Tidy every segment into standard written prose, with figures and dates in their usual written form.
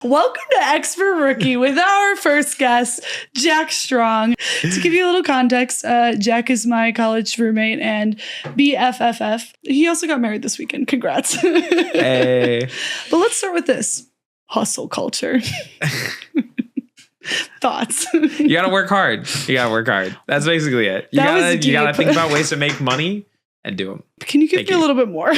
Welcome to Expert Rookie with our first guest, Jack Strong. To give you a little context, Jack is my college roommate and BFFF. He also got married this weekend. Congrats. Hey. But let's start with this. Hustle culture. Thoughts? You gotta work hard. That's basically it. You gotta think about ways to make money and do them. Can you give me a little bit more?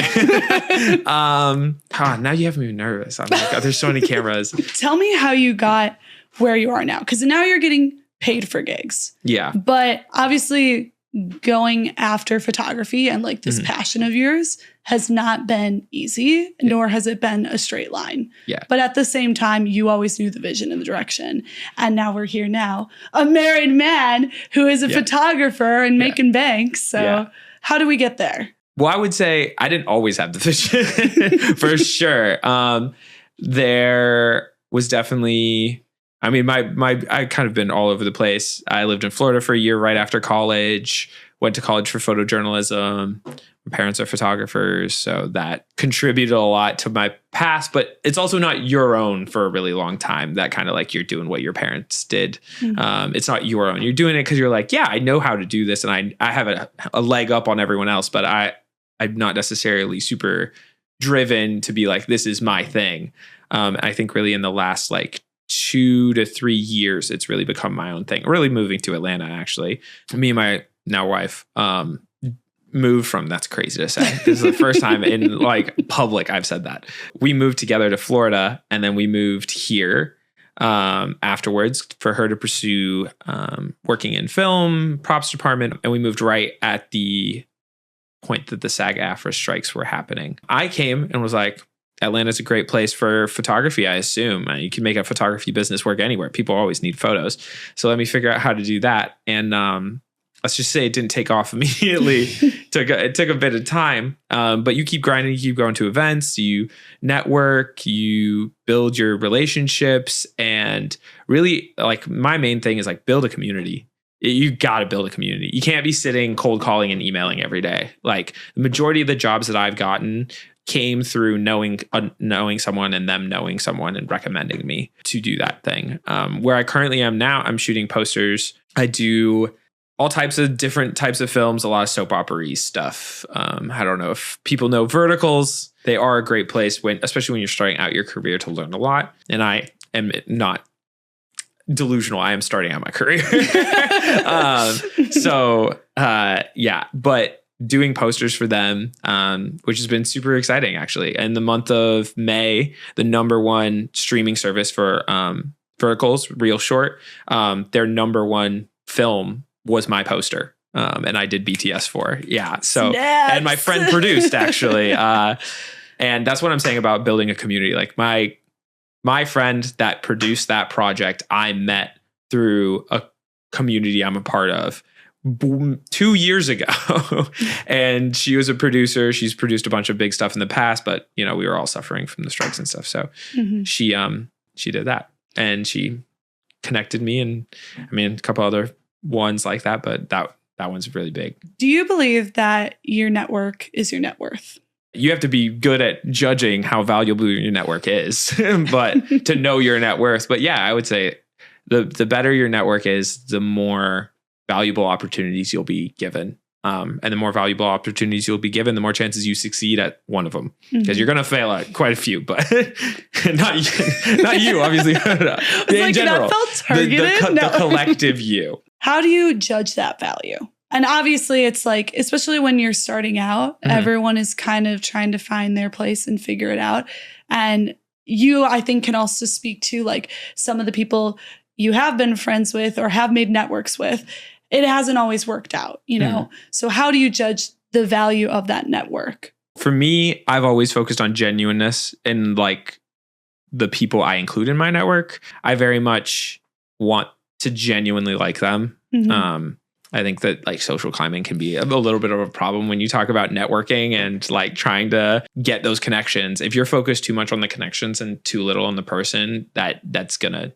Now you have me nervous. I'm like, there's so many cameras. Tell me how you got where you are now, because now you're getting paid for gigs. Yeah. But obviously going after photography and like this passion of yours has not been easy, nor has it been a straight line. Yeah. But at the same time, you always knew the vision and the direction. And now we're here now, a married man who is a photographer and making banks. So how do we get there? Well, I would say I didn't always have the vision for sure. There was definitely, I mean, I kind of been all over the place. I lived in Florida for a year right after college, went to college for photojournalism. My parents are photographers, so that contributed a lot to my past, but it's also not your own for a really long time. That kind of like you're doing what your parents did. It's not your own. You're doing it because you're like, yeah, I know how to do this. And I have a leg up on everyone else, but I'm not necessarily super driven to be like, this is my thing. I think really in the last like 2 to 3 years, it's really become my own thing. Really moving to Atlanta, actually. Me and my now wife, moved from, that's crazy to say. This is the first time in like public I've said that. We moved together to Florida, and then we moved here afterwards for her to pursue working in film, props department. And we moved right at the point that the SAG-AFTRA strikes were happening. I came and was like, Atlanta's a great place for photography, I assume. You can make a photography business work anywhere. People always need photos. So let me figure out how to do that. And let's just say it didn't take off immediately. It took a bit of time, but you keep grinding, you keep going to events, you network, you build your relationships, and really like my main thing is like build a community. You got to build a community. You can't be sitting cold calling and emailing every day. Like the majority of the jobs that I've gotten came through knowing someone and them knowing someone and recommending me to do that thing. Where I currently am now, I'm shooting posters. I do all types of different types of films, a lot of soap opera-y stuff. I don't know if people know Verticals. They are a great place, especially when you're starting out your career, to learn a lot. And I am not delusional. I am starting out my career. But doing posters for them, which has been super exciting, actually. In the month of May, the #1 streaming service for Verticals, Real Short, their #1 film was my poster. And I did BTS for. Yeah. So, Snaps. And my friend produced, actually. And that's what I'm saying about building a community. Like my friend that produced that project, I met through a community I'm a part of 2 years ago. And she was a producer. She's produced a bunch of big stuff in the past, but we were all suffering from the strikes and stuff. So she did that, and she connected me, and I mean, a couple other ones like that, but that one's really big. Do you believe that your network is your net worth? You have to be good at judging how valuable your network is, but to know your net worth. But yeah, I would say the better your network is, the more valuable opportunities you'll be given. And the more valuable opportunities you'll be given, the more chances you succeed at one of them. Because you're going to fail at quite a few, but not you, obviously. In general, that felt targeted. The collective you. How do you judge that value? And obviously it's like, especially when you're starting out, everyone is kind of trying to find their place and figure it out. And you, I think, can also speak to like some of the people you have been friends with or have made networks with. It hasn't always worked out, So how do you judge the value of that network? For me, I've always focused on genuineness in like the people I include in my network. I very much want to genuinely like them. I think that like social climbing can be a little bit of a problem when you talk about networking and like trying to get those connections. If you're focused too much on the connections and too little on the person, that's gonna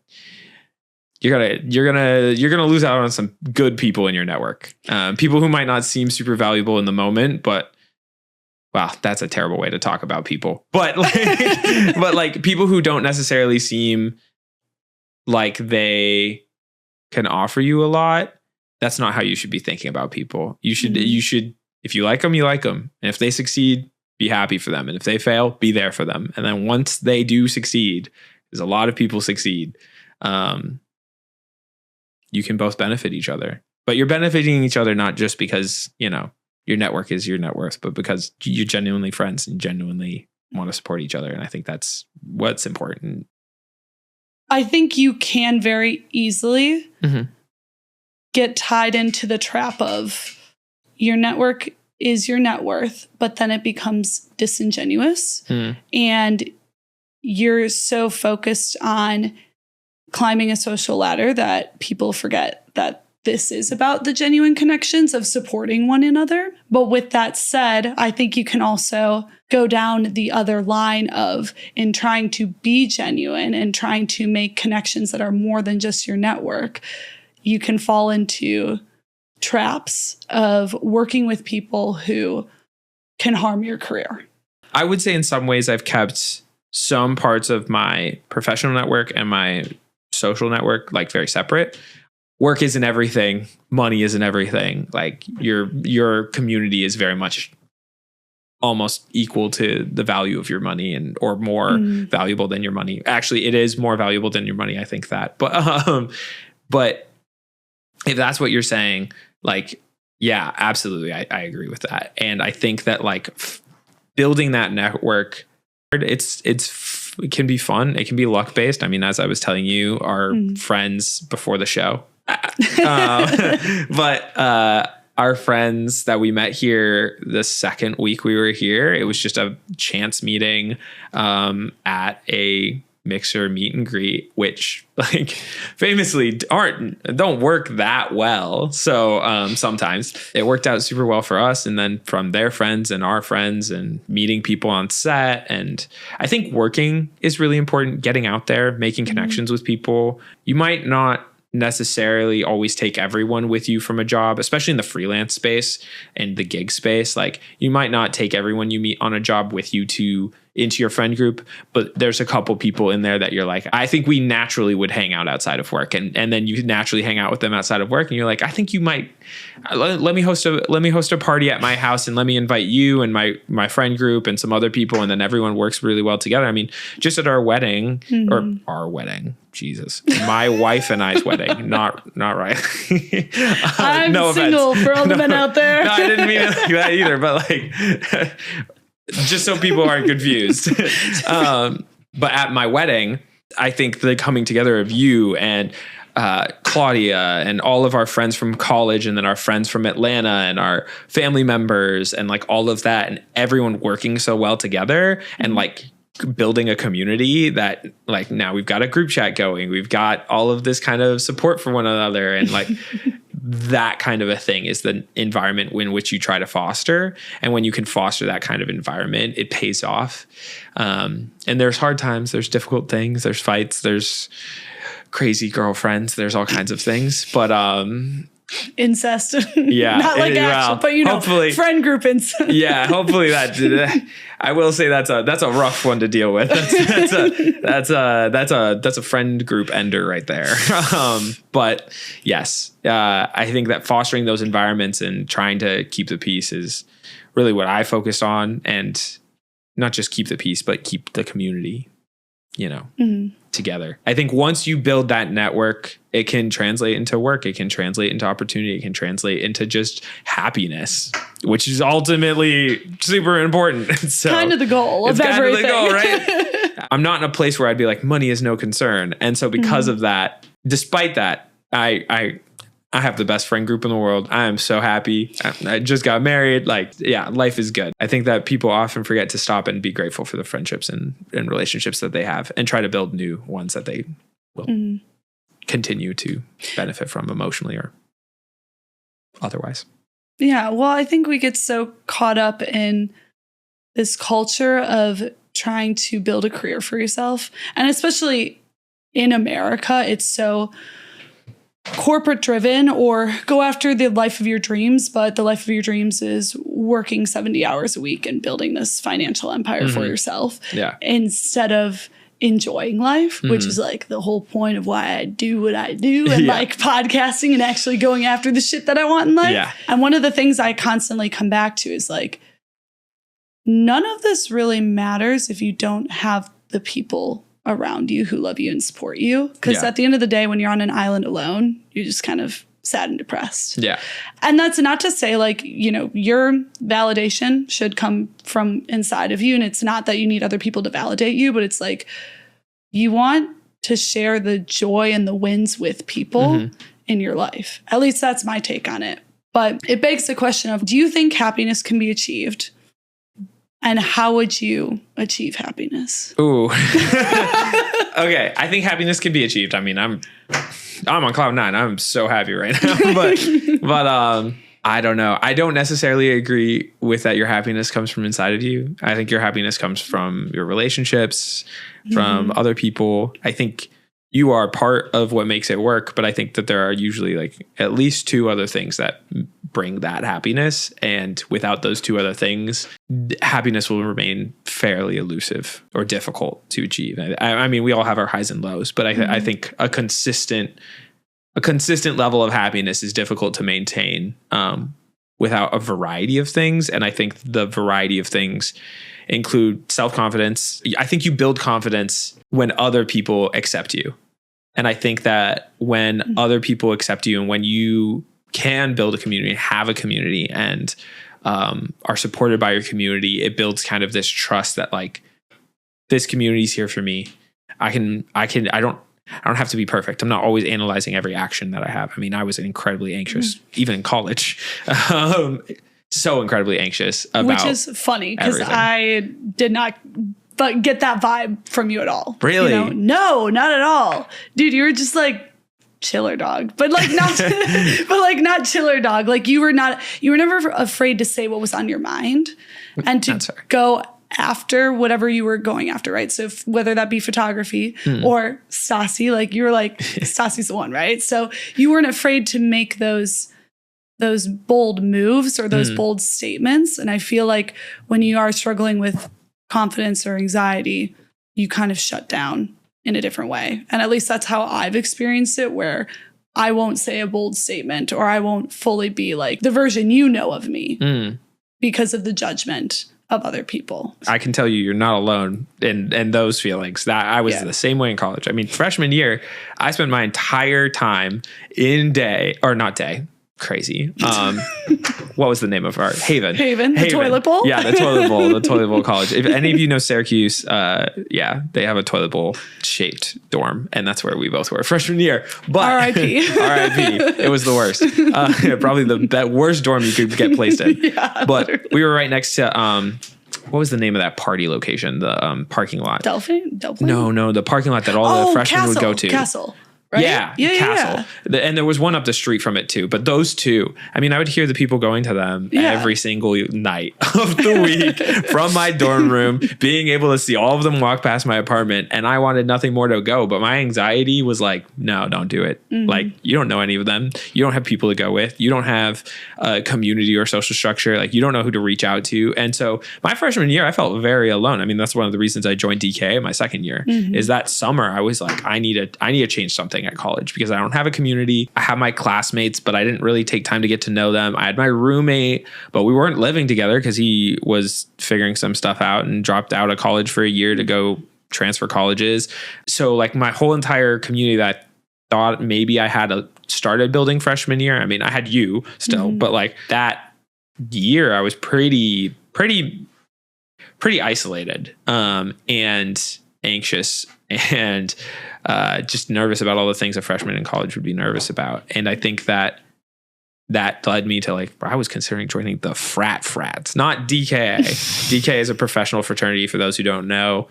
you're gonna lose out on some good people in your network. People who might not seem super valuable in the moment, but wow, that's a terrible way to talk about people. But like, but like people who don't necessarily seem like they can offer you a lot, that's not how you should be thinking about people. You should, if you like them, you like them. And if they succeed, be happy for them. And if they fail, be there for them. And then once they do succeed, because a lot of people succeed, you can both benefit each other. But you're benefiting each other not just because, you know, your network is your net worth, but because you're genuinely friends and genuinely want to support each other. And I think that's what's important. I think you can very easily get tied into the trap of your network is your net worth, but then it becomes disingenuous. And you're so focused on climbing a social ladder that people forget that this is about the genuine connections of supporting one another. But with that said, I think you can also go down the other line of in trying to be genuine and trying to make connections that are more than just your network. You can fall into traps of working with people who can harm your career. I would say in some ways I've kept some parts of my professional network and my social network like very separate. Work isn't everything. Money isn't everything. Like your community is very much almost equal to the value of your money and or more valuable than your money. Actually, it is more valuable than your money. I think that. But if that's what you're saying, like, yeah, absolutely. I agree with that. And I think that like building that network, it can be fun. It can be luck based. I mean, as I was telling you, our friends before the show, but our friends that we met here the second week we were here, it was just a chance meeting at a Mixer meet and greet, which like famously don't work that well. So sometimes it worked out super well for us. And then from their friends and our friends and meeting people on set. And I think working is really important, getting out there, making connections with people. You might not necessarily always take everyone with you from a job, especially in the freelance space and the gig space. Like you might not take everyone you meet on a job with you into your friend group, but there's a couple people in there that you're like, I think we naturally would hang out outside of work. And then you naturally hang out with them outside of work. And you're like, I think you might, let me host a party at my house and let me invite you and my friend group and some other people. And then everyone works really well together. I mean, just at our wedding or our wedding, Jesus, my wife and I's wedding, not right. I'm no single offense. For all the men out there. No, I didn't mean it like that either, but like, just so people aren't confused. But at my wedding, I think the coming together of you and Claudia and all of our friends from college and then our friends from Atlanta and our family members and like all of that and everyone working so well together and like building a community that like now we've got a group chat going. We've got all of this kind of support for one another and like that kind of a thing is the environment in which you try to foster. And when you can foster that kind of environment, it pays off. And there's hard times, there's difficult things, there's fights, there's crazy girlfriends, there's all kinds of things, but incest. Yeah. Not like actual, but you know, hopefully, friend group incest. Yeah. Hopefully that I will say that's a rough one to deal with. That's a friend group ender right there. But yes, I think that fostering those environments and trying to keep the peace is really what I focused on, and not just keep the peace, but keep the community, together. I think once you build that network, it can translate into work. It can translate into opportunity. It can translate into just happiness, which is ultimately super important. So kind of the goal of everything. Kind of the goal, right? I'm not in a place where I'd be like, money is no concern. And so because of that, despite that, I have the best friend group in the world. I am so happy. I just got married. Like, yeah, life is good. I think that people often forget to stop and be grateful for the friendships and relationships that they have and try to build new ones that they will continue to benefit from emotionally or otherwise. Yeah. Well, I think we get so caught up in this culture of trying to build a career for yourself. And especially in America, it's so corporate driven or go after the life of your dreams, but the life of your dreams is working 70 hours a week and building this financial empire for yourself instead of enjoying life, which is like the whole point of why I do what I do and like podcasting and actually going after the shit that I want in life. Yeah. And one of the things I constantly come back to is like, none of this really matters if you don't have the people around you who love you and support you. Because at the end of the day, when you're on an island alone, you're just kind of sad and depressed. Yeah. And that's not to say like, you know, your validation should come from inside of you. And it's not that you need other people to validate you, but it's like you want to share the joy and the wins with people in your life. At least that's my take on it. But it begs the question of, do you think happiness can be achieved? And how would you achieve happiness? Ooh. Okay. I think happiness can be achieved. I mean, I'm on cloud nine. I'm so happy right now, but I don't know. I don't necessarily agree with that. Your happiness comes from inside of you. I think your happiness comes from your relationships, from other people. I think you are part of what makes it work, but I think that there are usually like at least two other things that bring that happiness. And without those two other things, happiness will remain fairly elusive or difficult to achieve. I mean, we all have our highs and lows, but I think a consistent level of happiness is difficult to maintain without a variety of things. And I think the variety of things include self-confidence. I think you build confidence when other people accept you. And I think that when other people accept you and when you can build a community, have a community and are supported by your community, it builds kind of this trust that like this community is here for me. I don't have to be perfect. I'm not always analyzing every action that I have. I mean, I was incredibly anxious, even in college. So incredibly anxious about which is funny because I did not get that vibe from you at all. Really? You know? No, not at all. Dude, you were just like chiller dog. But like not not chiller dog. Like you were never afraid to say what was on your mind and to go after whatever you were going after, right? So whether that be photography or Stassi, like you were like, Stassi's the one, right? So you weren't afraid to make those bold moves or those bold statements. And I feel like when you are struggling with confidence or anxiety, you kind of shut down in a different way. And at least that's how I've experienced it, where I won't say a bold statement or I won't fully be like the version you know of me because of the judgment of other people. I can tell you're not alone in those feelings. That I was the same way in college. I mean, freshman year, I spent my entire time crazy. What was the name of our Haven? The toilet bowl? Yeah, the toilet bowl college. If any of you know Syracuse, they have a toilet bowl shaped dorm, and that's where we both were freshman year. But R.I.P. It was the worst. Probably the worst dorm you could get placed in. But literally. We were right next to what was the name of that party location? The parking lot. Delphine? No, the parking lot that all the freshmen would go to. Castle. Right? Yeah, Castle. Yeah. And there was one up the street from it too. But those two, I mean, I would hear the people going to them every single night of the week from my dorm room, being able to see all of them walk past my apartment. And I wanted nothing more to go. But my anxiety was like, no, don't do it. Like, you don't know any of them. You don't have people to go with. You don't have a community or social structure. Like, you don't know who to reach out to. And so my freshman year, I felt very alone. I mean, that's one of the reasons I joined DK my second year is that summer. I was like, I need to change something at college because I don't have a community. I have my classmates, but I didn't really take time to get to know them. I had my roommate, but we weren't living together because he was figuring some stuff out and dropped out of college for a year to go transfer colleges. So like my whole entire community that I thought maybe I had started building freshman year. I mean, I had you still, but like that year I was pretty isolated and anxious and just nervous about all the things a freshman in college would be nervous about. And I think that that led me to like, I was considering joining the frats, not DKA. DKA is a professional fraternity. For those who don't know,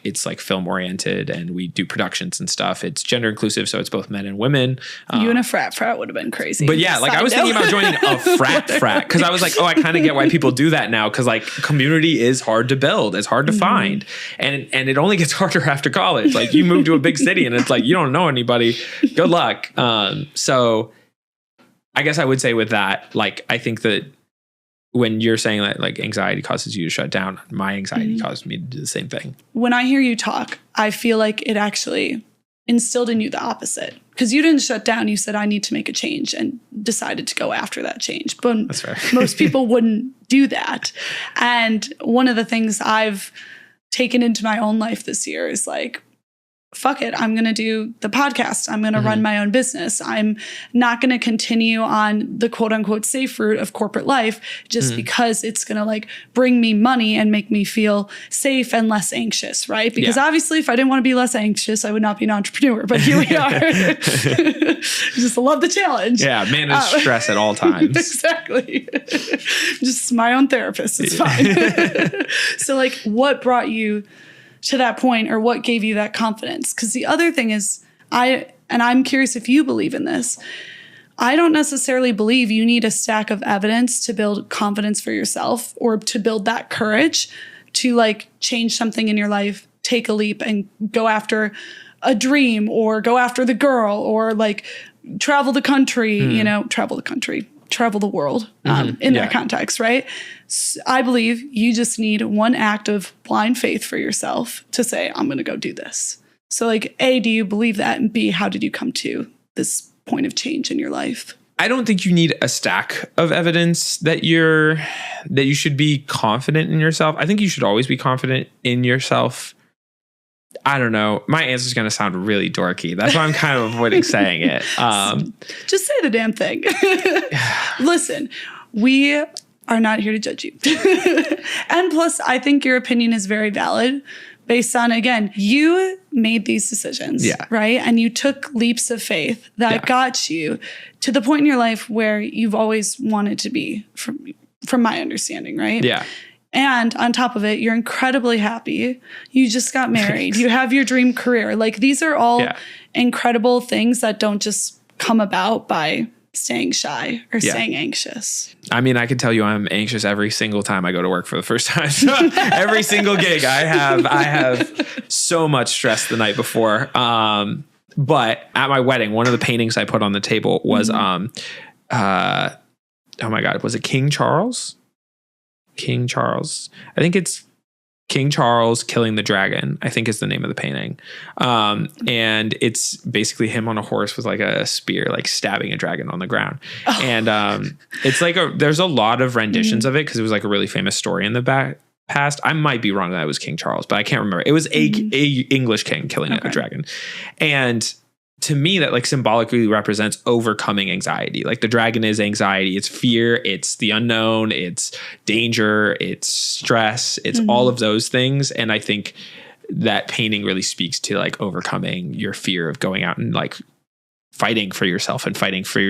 it's like film oriented and we do productions and stuff. It's gender inclusive. So it's both men and women. You and a frat would have been crazy. But yeah, like I was thinking about joining a frat. Cause I was like, oh, I kind of get why people do that now. Cause like community is hard to build. It's hard to find. And it only gets harder after college. Like you move to a big city and it's like, you don't know anybody. Good luck. So I guess I would say with that, like, I think that when you're saying that like anxiety causes you to shut down, my anxiety caused me to do the same thing. When I hear you talk, I feel like it actually instilled in you the opposite, because you didn't shut down. You said, I need to make a change, and decided to go after that change. But that's fair. Most people wouldn't do that. And one of the things I've taken into my own life this year is like, fuck it, I'm going to do the podcast. I'm going to run my own business. I'm not going to continue on the quote unquote safe route of corporate life just because it's going to like bring me money and make me feel safe and less anxious, right? Because obviously if I didn't want to be less anxious, I would not be an entrepreneur, but here we are. Just love the challenge. Yeah, manage stress at all times. Exactly. Just my own therapist. It's fine. So like, what brought you to that point, or what gave you that confidence? Because the other thing is, I'm curious if you believe in this. I don't necessarily believe you need a stack of evidence to build confidence for yourself, or to build that courage to like change something in your life, take a leap and go after a dream, or go after the girl, or like travel the country, travel the world in that context, right? So I believe you just need one act of blind faith for yourself to say, I'm going to go do this. So like, A, do you believe that? And B, how did you come to this point of change in your life? I don't think you need a stack of evidence that you should be confident in yourself. I think you should always be confident in yourself. I don't know. My answer is going to sound really dorky. That's why I'm kind of avoiding saying it. Just say the damn thing. Listen, we are not here to judge you. And plus, I think your opinion is very valid based on, again, you made these decisions, right? And you took leaps of faith that got you to the point in your life where you've always wanted to be, from my understanding, right? Yeah. And on top of it, you're incredibly happy. You just got married. You have your dream career. Like, these are all incredible things that don't just come about by staying shy or staying anxious. I mean, I can tell you I'm anxious every single time I go to work for the first time. So every single gig I have so much stress the night before. But at my wedding, one of the paintings I put on the table was, oh my God, was it King Charles? King Charles. I think it's King Charles Killing the Dragon, I think is the name of the painting. And it's basically him on a horse with like a spear, like stabbing a dragon on the ground. Oh. And it's like there's a lot of renditions of it because it was like a really famous story in the past. I might be wrong that it was King Charles, but I can't remember. It was a English king killing a dragon. And to me, that like symbolically represents overcoming anxiety. Like the dragon is anxiety, it's fear, it's the unknown, it's danger, it's stress, it's all of those things. And I think that painting really speaks to like overcoming your fear of going out and like fighting for yourself and fighting for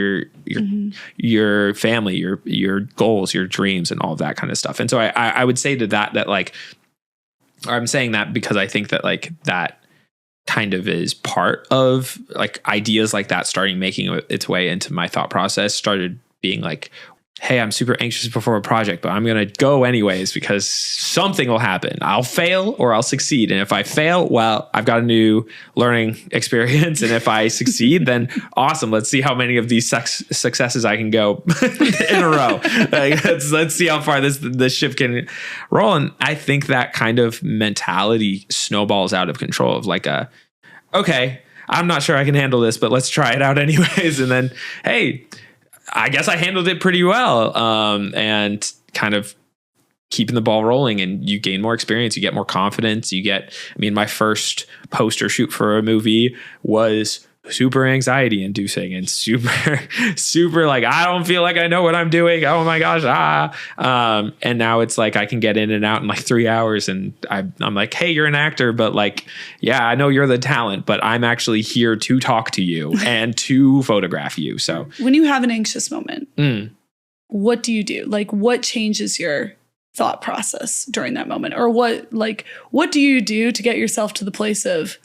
your family, your goals, your dreams, and all of that kind of stuff. And so I would say to that like, I'm saying that because I think that like that kind of is part of like ideas like that starting making its way into my thought process, started being like, hey, I'm super anxious before a project, but I'm going to go anyways because something will happen. I'll fail or I'll succeed. And if I fail, well, I've got a new learning experience. And if I succeed, then awesome. Let's see how many of these successes I can go in a row. Like, let's see how far this ship can roll. And I think that kind of mentality snowballs out of control of like okay, I'm not sure I can handle this, but let's try it out anyways. And then, hey, I guess I handled it pretty well, and kind of keeping the ball rolling, and you gain more experience, you get more confidence, my first poster shoot for a movie was super anxiety inducing and super, super like, I don't feel like I know what I'm doing. Oh my gosh. And now it's like, I can get in and out in like 3 hours. And I'm like, hey, you're an actor, but like, yeah, I know you're the talent, but I'm actually here to talk to you and to photograph you. So when you have an anxious moment, what do you do? Like, what changes your thought process during that moment? Or what do you do to get yourself to the place of,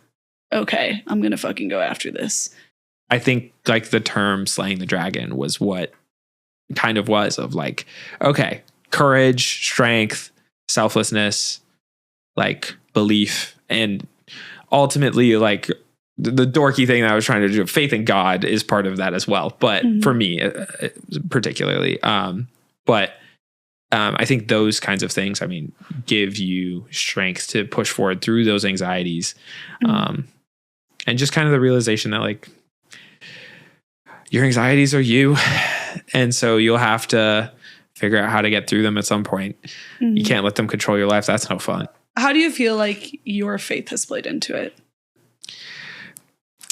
okay, I'm going to fucking go after this? I think like the term slaying the dragon was what kind of was of like, okay, courage, strength, selflessness, like belief, and ultimately like the dorky thing that I was trying to do, faith in God is part of that as well. But for me, particularly, I think those kinds of things, I mean, give you strength to push forward through those anxieties. And just kind of the realization that like your anxieties are you. And so you'll have to figure out how to get through them at some point. You can't let them control your life. That's no fun. How do you feel like your faith has played into it?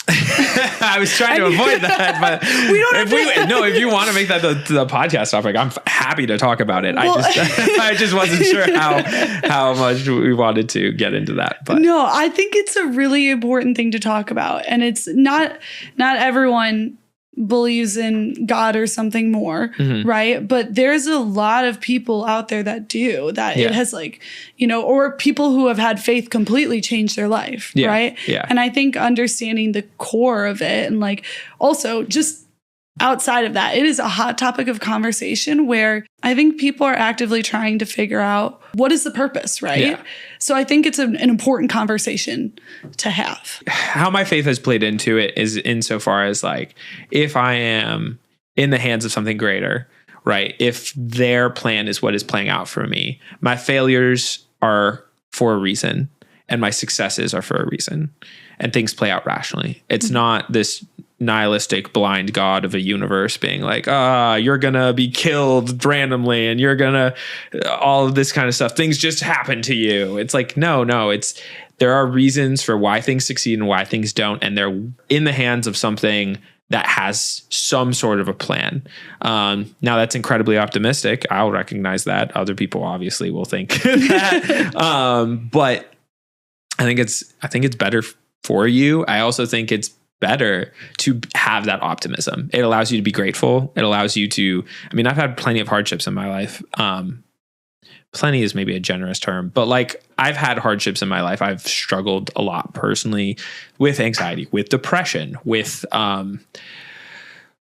I was trying to avoid that, but if you want to make that the podcast topic, I'm happy to talk about it. Well, I just wasn't sure how much we wanted to get into that. But no, I think it's a really important thing to talk about, and it's not everyone believes in God or something more, right? But there's a lot of people out there that do that. It has like, or people who have had faith completely change their life, right? Yeah. And I think understanding the core of it, and like also just outside of that, it is a hot topic of conversation where I think people are actively trying to figure out what is the purpose, right? Yeah. So I think it's an important conversation to have. How my faith has played into it is insofar as like, if I am in the hands of something greater, right? If their plan is what is playing out for me, my failures are for a reason and my successes are for a reason, and things play out rationally. It's not this nihilistic blind God of a universe being like, you're gonna be killed randomly and you're gonna all of this kind of stuff. Things just happen to you. It's like, no, there are reasons for why things succeed and why things don't. And they're in the hands of something that has some sort of a plan. Now that's incredibly optimistic. I'll recognize that. Other people obviously will think that. But I think it's better for you. I also think it's better to have that optimism. It allows you to be grateful. It allows you to, I've had plenty of hardships in my life. Plenty is maybe a generous term, but like I've had hardships in my life. I've struggled a lot personally with anxiety, with depression, with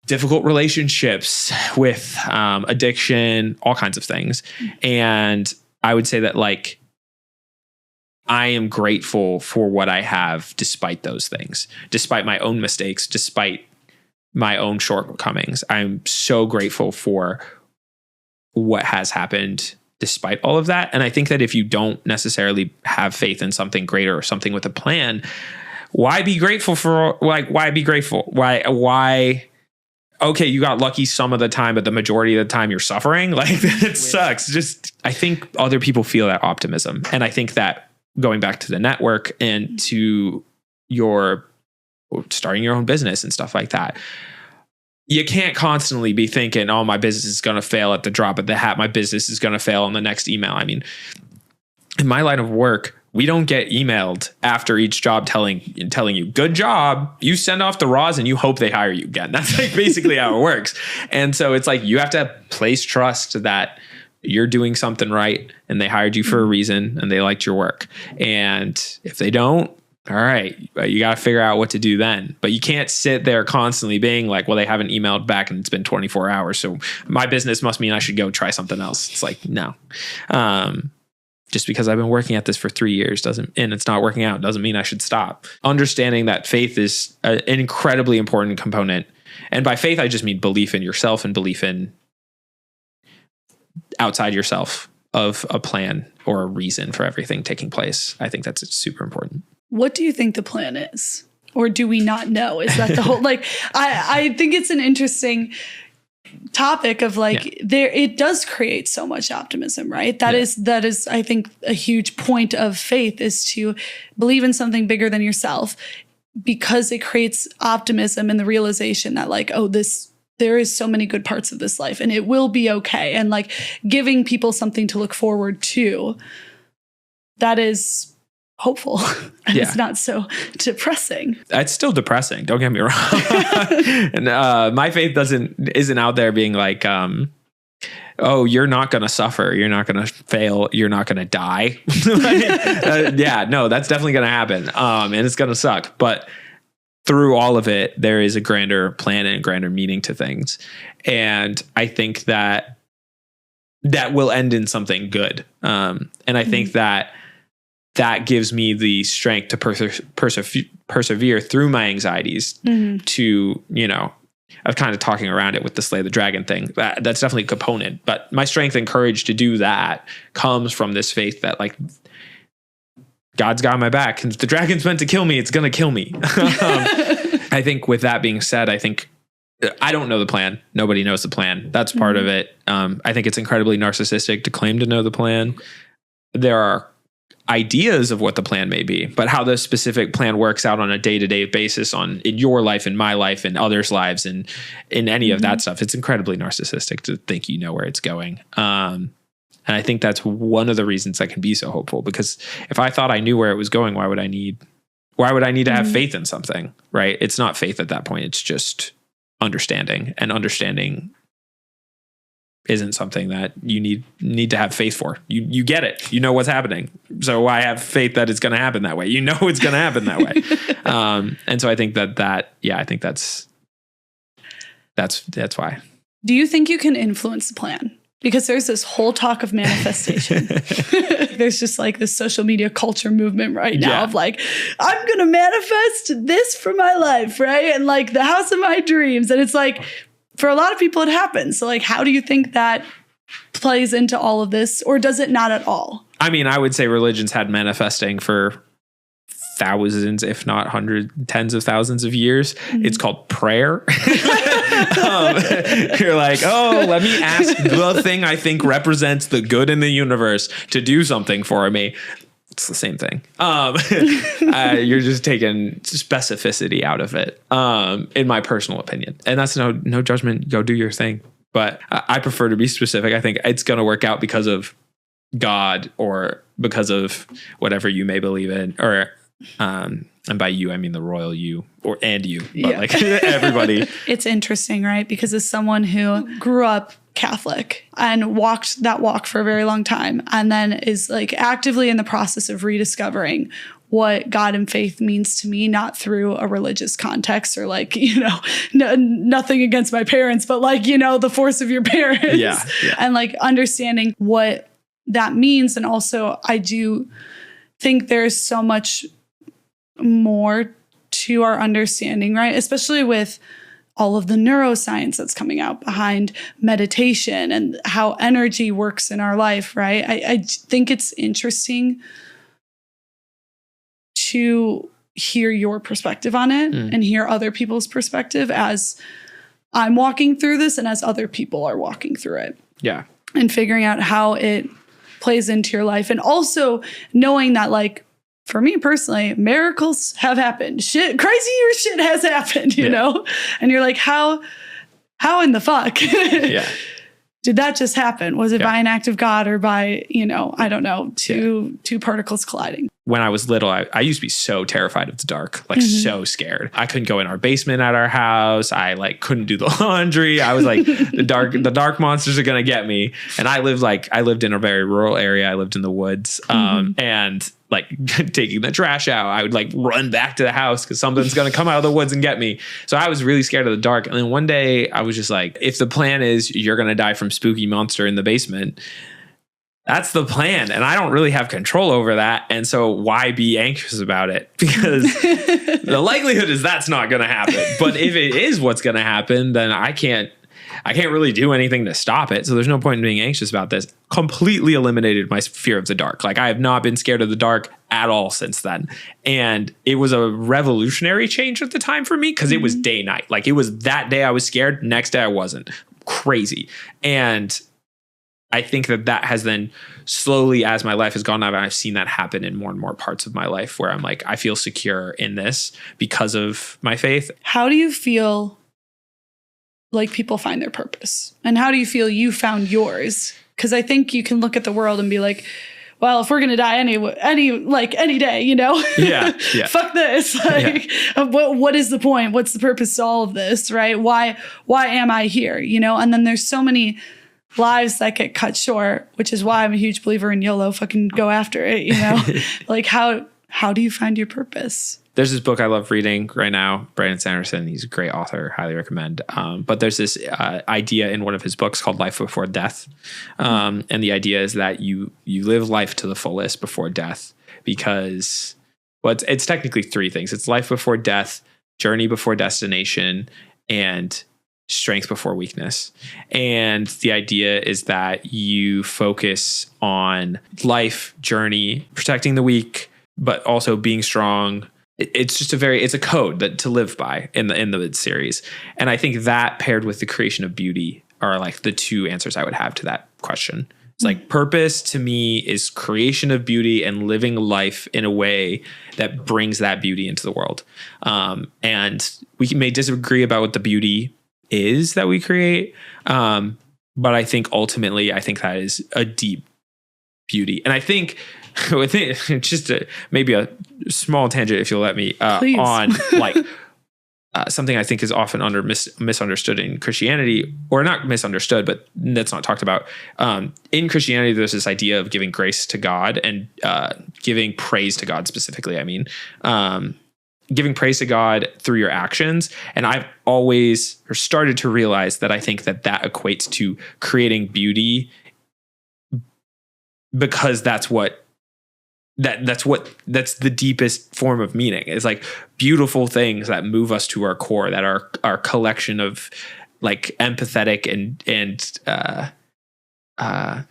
difficult relationships, with addiction, all kinds of things. And I would say that like, I am grateful for what I have despite those things, despite my own mistakes, despite my own shortcomings. I'm so grateful for what has happened despite all of that. And I think that if you don't necessarily have faith in something greater or something with a plan, why be grateful for, like, why be grateful? Why? Okay, you got lucky some of the time, but the majority of the time you're suffering. Like, it sucks. Just, I think other people feel that optimism. And I think that going back to the network and to your starting your own business and stuff like that, you can't constantly be thinking, oh, my business is going to fail at the drop of the hat. My business is going to fail on the next email. In my line of work, we don't get emailed after each job telling you, good job. You send off the raws and you hope they hire you again. That's like basically how it works. And so it's like, you have to place trust that you're doing something right and they hired you for a reason and they liked your work. And if they don't, all right, you got to figure out what to do then. But you can't sit there constantly being like, well, they haven't emailed back and it's been 24 hours. So my business must mean I should go try something else. It's like, no. Just because I've been working at this for 3 years and it's not working out doesn't mean I should stop. Understanding that faith is an incredibly important component. And by faith, I just mean belief in yourself and belief in outside yourself of a plan or a reason for everything taking place. I think that's super important. What do you think the plan is? Or do we not know? Is that the whole, I think it's an interesting topic of it does create so much optimism, right? That is, I think, a huge point of faith is to believe in something bigger than yourself. because it creates optimism and the realization that like, oh, there is so many good parts of this life and it will be okay. And like giving people something to look forward to that is hopeful and it's not so depressing. It's still depressing. Don't get me wrong. And my faith isn't out there being like, oh, you're not going to suffer. You're not going to fail. You're not going to die. No, that's definitely going to happen. And it's going to suck. But through all of it, there is a grander plan and grander meaning to things. And I think that will end in something good. And I think that gives me the strength to persevere through my anxieties to, I was kind of talking around it with the Slay the Dragon thing. That's definitely a component, but my strength and courage to do that comes from this faith that like God's got my back. And if the dragon's meant to kill me, it's going to kill me. I think with that being said, I don't know the plan. Nobody knows the plan. That's part of it. I think it's incredibly narcissistic to claim to know the plan. There are ideas of what the plan may be, but how the specific plan works out on a day-to-day basis in your life, in my life, in others' lives, and in any of that stuff, it's incredibly narcissistic to think you know where it's going. And I think that's one of the reasons I can be so hopeful, because if I thought I knew where it was going, why would I need to have faith in something, right? It's not faith at that point. It's just understanding, and understanding isn't something that you need to have faith for. You get it. You know what's happening. So I have faith that it's going to happen that way. You know it's going to happen that way. And so I think I think that's why. Do you think you can influence the plan? Because there's this whole talk of manifestation. There's just like this social media culture movement right now of like, I'm going to manifest this for my life, right? And like the house of my dreams. And it's like, for a lot of people, it happens. So like, how do you think that plays into all of this? Or does it not at all? I mean, I would say religion's had manifesting for thousands, if not hundreds, tens of thousands of years. It's called prayer. You're like, oh, let me ask the thing I think represents the good in the universe to do something for me. It's the same thing. You're just taking specificity out of it, in my personal opinion. And that's no judgment. Go do your thing. But I prefer to be specific. I think it's going to work out because of God or because of whatever you may believe in, or and by you, I mean the royal you and you, but like everybody. It's interesting, right? Because as someone who grew up Catholic and walked that walk for a very long time, and then is like actively in the process of rediscovering what God and faith means to me, not through a religious context or like, nothing against my parents, but like, the force of your parents and like understanding what that means. And also I do think there's so much more to our understanding, right? Especially with all of the neuroscience that's coming out behind meditation and how energy works in our life, right? I think it's interesting to hear your perspective on it and hear other people's perspective as I'm walking through this and as other people are walking through it. Yeah. And figuring out how it plays into your life. And also knowing that, like, for me personally, miracles have happened. Crazier shit has happened, you know? And you're like, how in the fuck did that just happen? Was it by an act of God or by, I don't know, two particles colliding? When I was little, I used to be so terrified of the dark, like so scared. I couldn't go in our basement at our house. I like couldn't do the laundry. I was like, the dark monsters are going to get me. And I lived in a very rural area. I lived in the woods. And like taking the trash out, I would like run back to the house because something's going to come out of the woods and get me. So I was really scared of the dark. And then one day I was just like, if the plan is you're going to die from spooky monster in the basement, that's the plan. And I don't really have control over that. And so why be anxious about it? Because the likelihood is that's not going to happen. But if it is what's going to happen, then I can't really do anything to stop it. So there's no point in being anxious about this. Completely eliminated my fear of the dark. Like I have not been scared of the dark at all since then. And it was a revolutionary change at the time for me because it was day night. Like it was that day I was scared. Next day I wasn't. Crazy. And I think that has then slowly, as my life has gone on, I've seen that happen in more and more parts of my life where I'm like, I feel secure in this because of my faith. How do you feel like people find their purpose? And how do you feel you found yours? Because I think you can look at the world and be like, well, if we're gonna die any day, you know, yeah. fuck this. Like, what is the point? What's the purpose to all of this, right? Why am I here? You know, and then there's so many lives that get cut short, which is why I'm a huge believer in YOLO. Fucking go after it, you know. Like how do you find your purpose? There's this book I love reading right now, Brandon Sanderson. He's a great author, highly recommend. But there's this idea in one of his books called Life Before Death. And the idea is that you live life to the fullest before death because, well, it's technically three things. It's life before death, journey before destination, and strength before weakness. And the idea is that you focus on life, journey, protecting the weak, but also being strong. It's just it's a code that to live by in the series. And I think that paired with the creation of beauty are like the two answers I would have to that question. It's like purpose to me is creation of beauty and living life in a way that brings that beauty into the world. And we may disagree about what the beauty is that we create. But I think ultimately, I think that is a deep beauty. And I think with it, just maybe a small tangent, if you'll let me, on like something I think is often misunderstood in Christianity, or not misunderstood, but that's not talked about. In Christianity, there's this idea of giving grace to God and giving praise to God specifically. I mean, giving praise to God through your actions. And I've always started to realize that I think that equates to creating beauty because that's the deepest form of meaning. It's like beautiful things that move us to our core, that are our collection of like empathetic and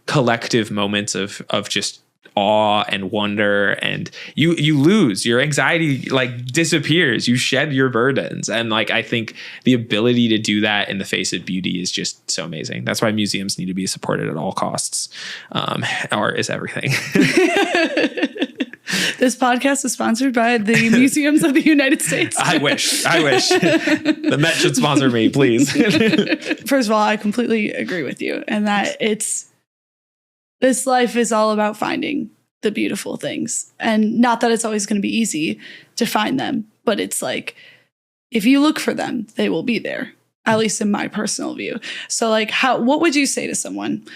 collective moments of just awe and wonder, and you lose your anxiety, like disappears, you shed your burdens. And like I think the ability to do that in the face of beauty is just so amazing. That's why museums need to be supported at all costs. Art is everything. This podcast is sponsored by the Museums of the United States. I wish the Met should sponsor me, please. First of all, I completely agree with you, and that this life is all about finding the beautiful things. And not that it's always going to be easy to find them, but it's like, if you look for them, they will be there, at least in my personal view. So like, what would you say to someone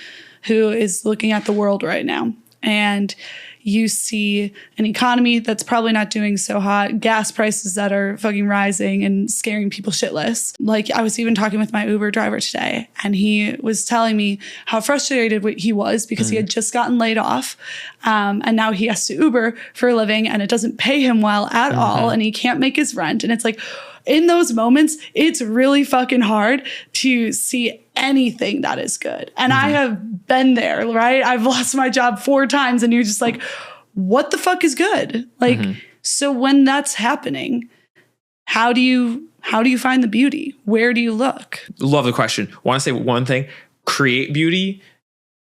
who is looking at the world right now and you see an economy that's probably not doing so hot, gas prices that are fucking rising and scaring people shitless? Like, I was even talking with my Uber driver today, and he was telling me how frustrated he was because he had just gotten laid off. And now he has to Uber for a living, and it doesn't pay him well at all, and he can't make his rent. And it's like, in those moments, it's really fucking hard to see anything that is good. And I have been there, right? I've lost my job 4 times, and you're just like, what the fuck is good? Like, so when that's happening, how do you find the beauty? Where do you look? Love the question. Want to say one thing? Create beauty,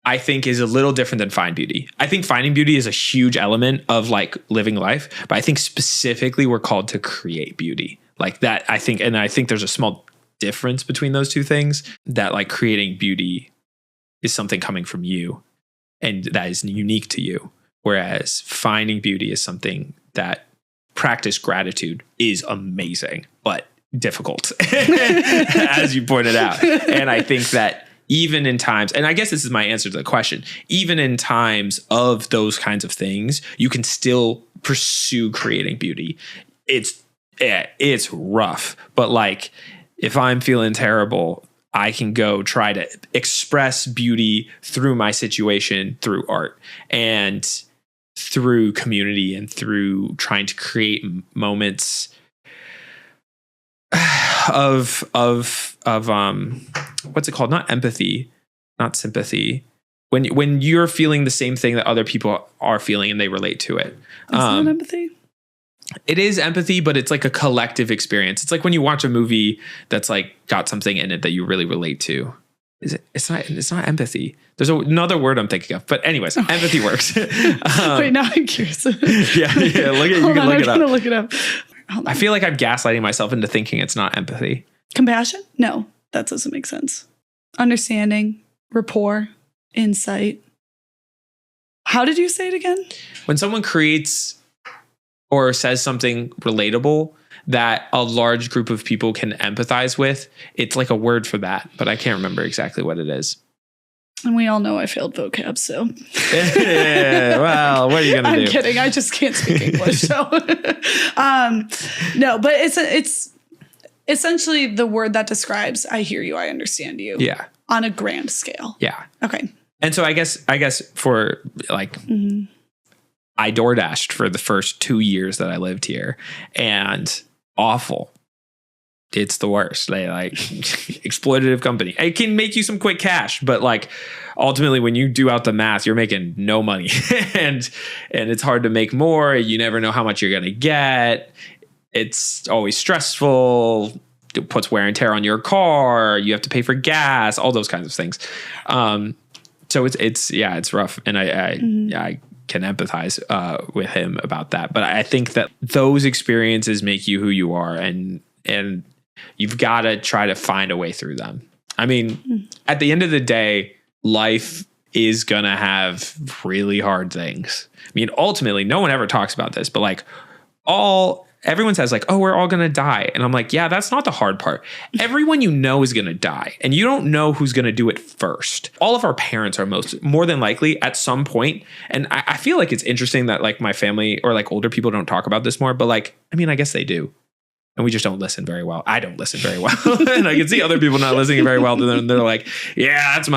I think, is a little different than find beauty. I think finding beauty is a huge element of like living life, but I think specifically we're called to create beauty. Like that, I think there's a small difference between those two things, that like creating beauty is something coming from you and that is unique to you. Whereas finding beauty is something that practice gratitude is amazing, but difficult, as you pointed out. And I think that even in times, and I guess this is my answer to the question, even in times of those kinds of things, you can still pursue creating beauty. It's rough, but like if I'm feeling terrible, I can go try to express beauty through my situation, through art and through community and through trying to create moments of what's it called? Not empathy, not sympathy. When you're feeling the same thing that other people are feeling and they relate to it. Isn't that empathy? It is empathy, but it's like a collective experience. It's like when you watch a movie that's like got something in it that you really relate to. It's not empathy. There's another word I'm thinking of, but anyways, empathy works. Wait, now I'm curious. yeah. You can look it up. Look it up. I feel like I'm gaslighting myself into thinking it's not empathy. Compassion? No, that doesn't make sense. Understanding, rapport, insight. How did you say it again? When someone creates or says something relatable that a large group of people can empathize with, it's like a word for that, but I can't remember exactly what it is. And we all know I failed vocab, so. Yeah, well, what are you going to do? I'm kidding. I just can't speak English, so. No, but it's essentially the word that describes I hear you, I understand you. Yeah. On a grand scale. Yeah. Okay. And so I guess for like, I DoorDashed for the first 2 years that I lived here, and awful. It's the worst. They like exploitative company. It can make you some quick cash, but like ultimately when you do out the math, you're making no money and it's hard to make more. You never know how much you're going to get. It's always stressful. It puts wear and tear on your car. You have to pay for gas, all those kinds of things. So it's rough. And I can empathize with him about that. But I think that those experiences make you who you are, and you've got to try to find a way through them. I mean, at the end of the day, life is going to have really hard things. I mean, ultimately, no one ever talks about this, but like everyone says like, oh, we're all going to die. And I'm like, yeah, that's not the hard part. Everyone you know is going to die, and you don't know who's going to do it first. All of our parents are more than likely at some point. And I feel like it's interesting that like my family or like older people don't talk about this more, but like, I mean, I guess they do. And we just don't listen very well. I don't listen very well. And I can see other people not listening very well. Then they're like, yeah, the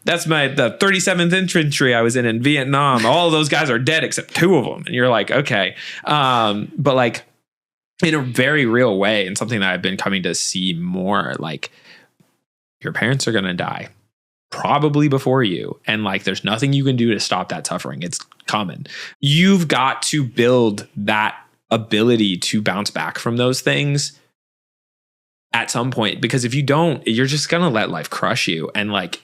37th Infantry I was in Vietnam. All of those guys are dead except 2 of them. And you're like, okay. But like in a very real way, and something that I've been coming to see more, like your parents are going to die probably before you. And like, there's nothing you can do to stop that suffering. It's common. You've got to build that ability to bounce back from those things at some point, because if you don't, you're just gonna let life crush you. And like,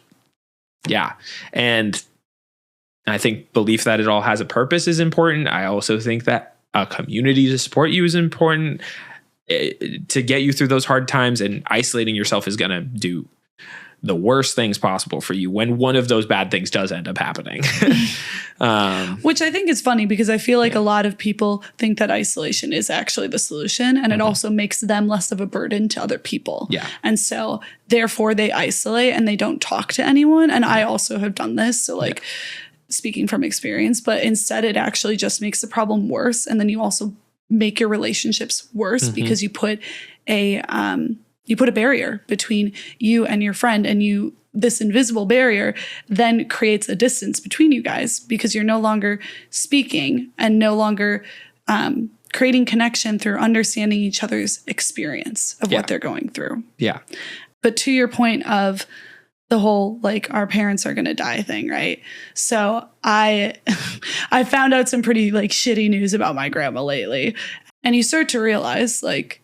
yeah. And I think belief that it all has a purpose is important. I also think that a community to support you is important to get you through those hard times, and isolating yourself is gonna do the worst things possible for you when one of those bad things does end up happening. Which I think is funny, because I feel like a lot of people think that isolation is actually the solution, and it also makes them less of a burden to other people. Yeah. And so therefore they isolate and they don't talk to anyone. And I also have done this. So like speaking from experience, but instead it actually just makes the problem worse. And then you also make your relationships worse because you put a barrier between you and your friend, and this invisible barrier then creates a distance between you guys, because you're no longer speaking and no longer creating connection through understanding each other's experience of what they're going through. Yeah. But to your point of the whole, like, our parents are going to die thing, right? So I found out some pretty like shitty news about my grandma lately. And you start to realize, like,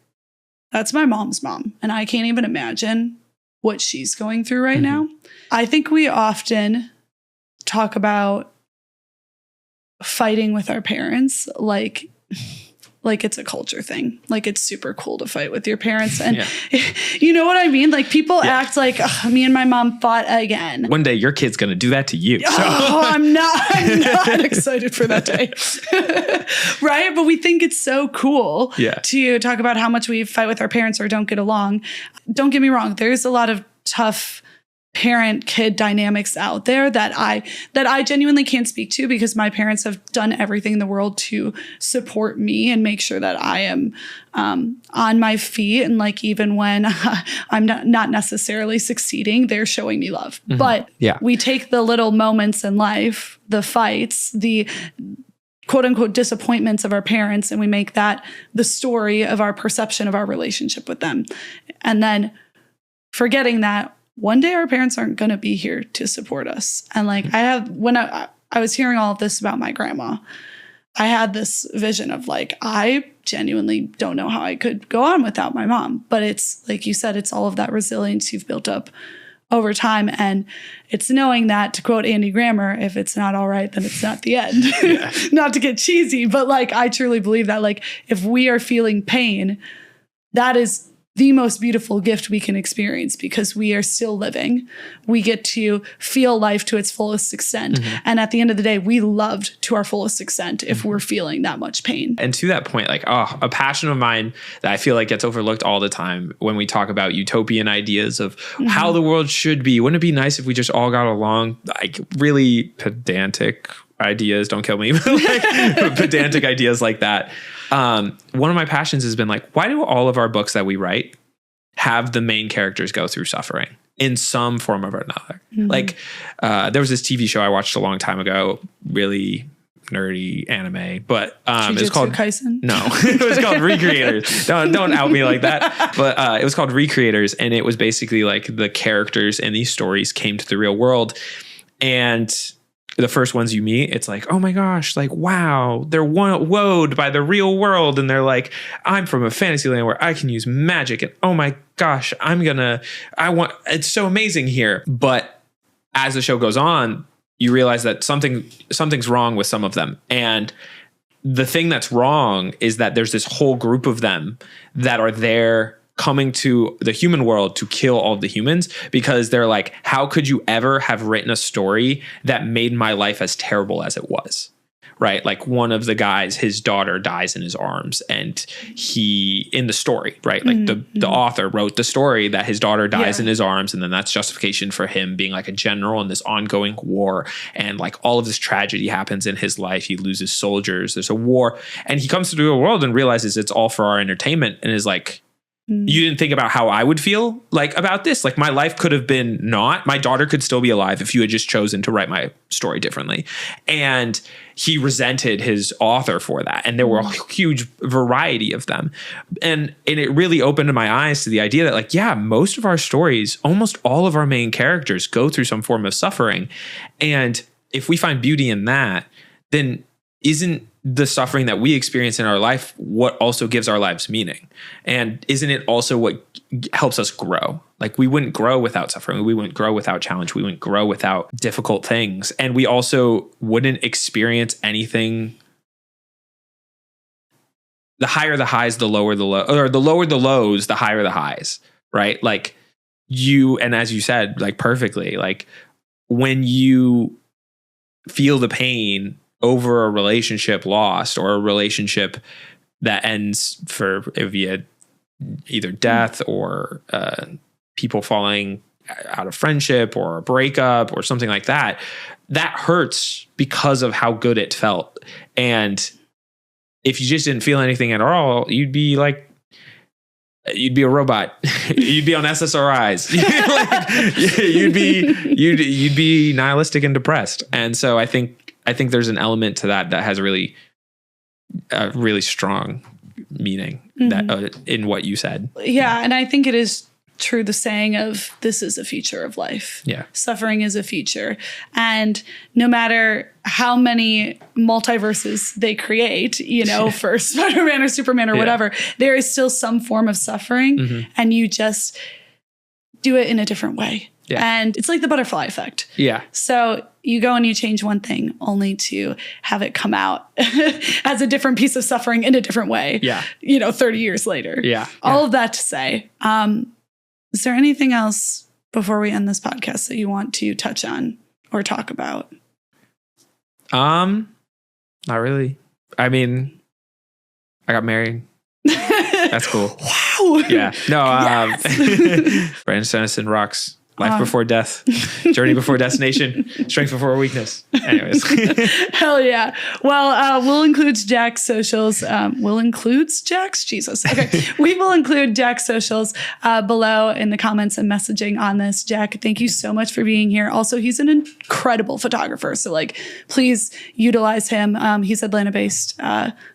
that's my mom's mom, and I can't even imagine what she's going through right now. I think we often talk about fighting with our parents like it's a culture thing. Like, it's super cool to fight with your parents. And you know what I mean? Like, people act like, me and my mom fought again. One day your kid's going to do that to you. So. Oh, I'm not excited for that day. Right? But we think it's so cool to talk about how much we fight with our parents or don't get along. Don't get me wrong. There's a lot of tough parent-kid dynamics out there that I genuinely can't speak to, because my parents have done everything in the world to support me and make sure that I am on my feet. And like, even when I'm not necessarily succeeding, they're showing me love. But we take the little moments in life, the fights, the quote unquote disappointments of our parents, and we make that the story of our perception of our relationship with them. And then forgetting that one day our parents aren't going to be here to support us. And like, when I was hearing all of this about my grandma, I had this vision of like, I genuinely don't know how I could go on without my mom. But it's like you said, it's all of that resilience you've built up over time. And it's knowing that, to quote Andy Grammer, if it's not all right, then it's not the end. Yeah. Not to get cheesy, but like, I truly believe that, like, if we are feeling pain, that is the most beautiful gift we can experience, because we are still living. We get to feel life to its fullest extent. And at the end of the day, we loved to our fullest extent if we're feeling that much pain. And to that point, like, a passion of mine that I feel like gets overlooked all the time when we talk about utopian ideas of how the world should be. Wouldn't it be nice if we just all got along? Like, really pedantic ideas, don't kill me, but like pedantic ideas like that. One of my passions has been like, why do all of our books that we write have the main characters go through suffering in some form or another? Like, there was this TV show I watched a long time ago, really nerdy anime, but it was called Kaisen? No, it was called Recreators. Don't out me like that. But it was called Recreators, and it was basically like the characters in these stories came to the real world, and the first ones you meet, it's like, oh my gosh, like, wow, they're wowed by the real world. And they're like, I'm from a fantasy land where I can use magic. And oh my gosh, it's so amazing here. But as the show goes on, you realize that something's wrong with some of them. And the thing that's wrong is that there's this whole group of them that are there coming to the human world to kill all of the humans, because they're like, how could you ever have written a story that made my life as terrible as it was? Right? Like, one of the guys, his daughter dies in his arms, and he, in the story, right? Like the author wrote the story that his daughter dies in his arms. And then that's justification for him being like a general in this ongoing war. And like, all of this tragedy happens in his life. He loses soldiers. There's a war, and he comes to the real world and realizes it's all for our entertainment, and is like, you didn't think about how I would feel like about this. Like, my life could have been my daughter could still be alive if you had just chosen to write my story differently. And he resented his author for that. And there were a huge variety of them. And it really opened my eyes to the idea that, like, yeah, most of our stories, almost all of our main characters go through some form of suffering. And if we find beauty in that, then isn't the suffering that we experience in our life what also gives our lives meaning? And isn't it also what helps us grow? Like, we wouldn't grow without suffering. We wouldn't grow without challenge. We wouldn't grow without difficult things. And we also wouldn't experience anything. The higher the highs, the lower the low, or the lower the lows, the higher the highs, right? Like, and as you said, like, perfectly, like, when you feel the pain over a relationship lost, or a relationship that ends via either death or people falling out of friendship, or a breakup, or something like that, that hurts because of how good it felt. And if you just didn't feel anything at all, you'd be a robot. You'd be on SSRIs. You'd be nihilistic and depressed. And so I think there's an element to that has really strong meaning that in what you said. Yeah, and I think it is true, the saying of, this is a feature of life. Yeah. Suffering is a feature. And no matter how many multiverses they create, for Spider-Man or Superman or whatever, there is still some form of suffering, and you just do it in a different way. Yeah. And it's like the butterfly effect. Yeah. So you go and you change one thing only to have it come out as a different piece of suffering in a different way. Yeah. 30 years later. Yeah. All of that to say, is there anything else before we end this podcast that you want to touch on or talk about? Not really. I mean, I got married. That's cool. Wow. Yeah. No, Yes. Brandon Sanderson rocks. Life before death, journey before destination, strength before weakness. Anyways. Hell yeah. Well, we'll include Jack's socials. Jesus. Okay. We will include Jack's socials below in the comments and messaging on this. Jack, thank you so much for being here. Also, he's an incredible photographer. So please utilize him. He's Atlanta based.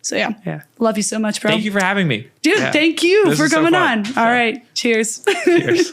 So yeah. Love you so much, bro. Thank you for having me. Dude, thank you for coming on. So. All right. Cheers. Cheers.